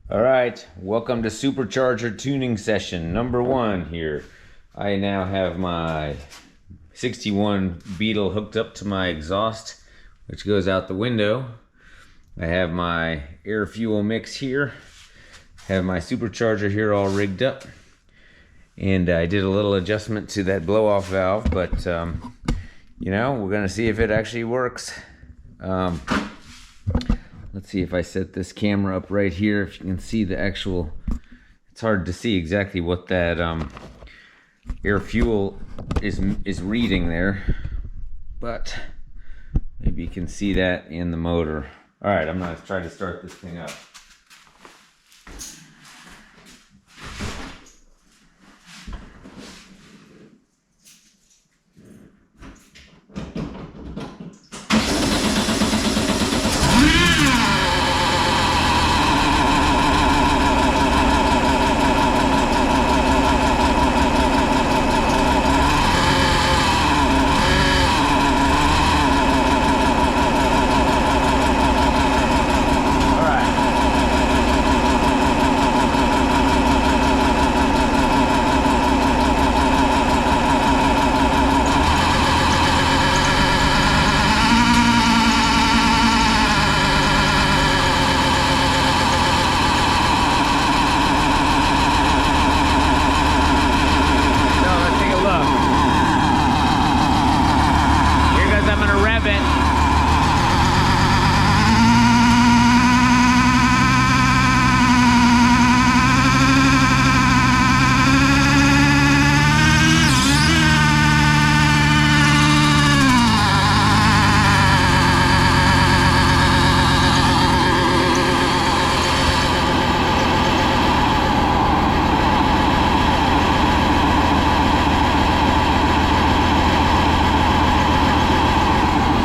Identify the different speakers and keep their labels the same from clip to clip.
Speaker 1: All right, welcome to Supercharger tuning session number 1 here. I now have my 61 Beetle hooked up to my exhaust, which goes out the window. I have my air fuel mix here, have my supercharger here all rigged up, and I did a little adjustment to that blow-off valve, but you know, we're gonna see if it actually works. Let's see if I set this camera up right here, if you can see the actual, it's hard to see exactly what that air fuel is reading there, but maybe you can see that in the motor. All right, I'm gonna try to start this thing up.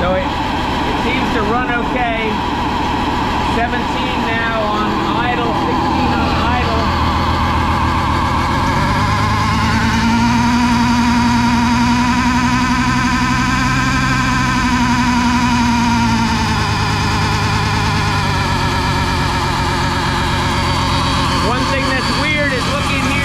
Speaker 1: So it seems to run okay. 17 now on idle, 16 on idle. One thing that's weird is looking here.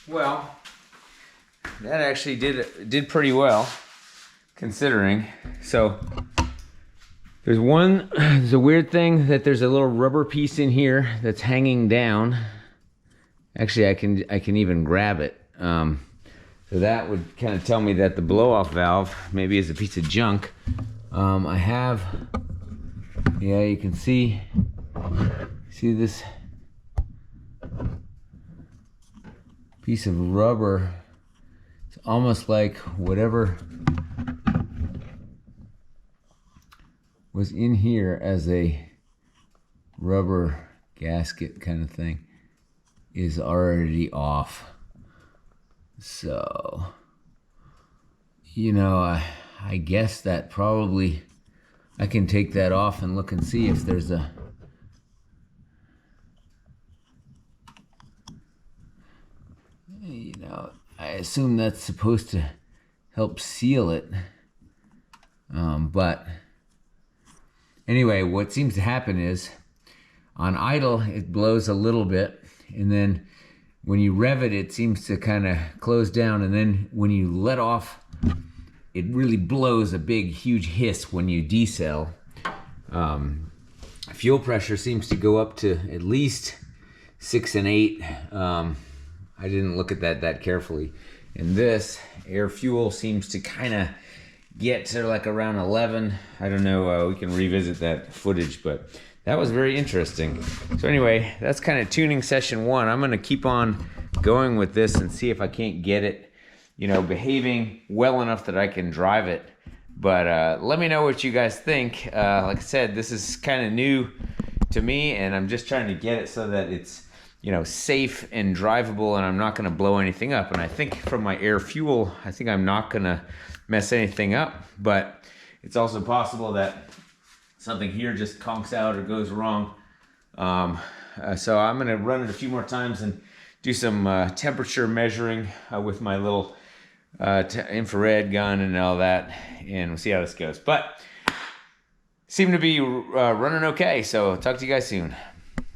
Speaker 1: Well, that actually did pretty well, considering. So there's a weird thing that there's a little rubber piece in here that's hanging down. Actually, I can even grab it. So that would kind of tell me that the blow-off valve maybe is a piece of junk. I have, yeah, you can see this piece of rubber. It's almost like whatever was in here as a rubber gasket kind of thing is already off. So, you know, I guess that probably I can take that off and look and see if there's a I assume that's supposed to help seal it. But anyway, what seems to happen is on idle, it blows a little bit, and then when you rev it, it seems to kind of close down, and then when you let off, it really blows a big, huge hiss when you decel. Fuel pressure seems to go up to at least 6 and 8. I didn't look at that carefully. And this air fuel seems to kind of get to like around 11. I don't know, we can revisit that footage, but that was very interesting. So anyway, that's kind of tuning session 1. I'm gonna keep on going with this and see if I can't get it, you know, behaving well enough that I can drive it. But let me know what you guys think. Like I said, this is kind of new to me, and I'm just trying to get it so that it's, you know, safe and drivable, and I'm not gonna blow anything up. And I think from my air fuel, I think I'm not gonna mess anything up, but it's also possible that something here just conks out or goes wrong. So I'm gonna run it a few more times and do some temperature measuring with my little infrared gun and all that, and we'll see how this goes. But seem to be running okay, so talk to you guys soon.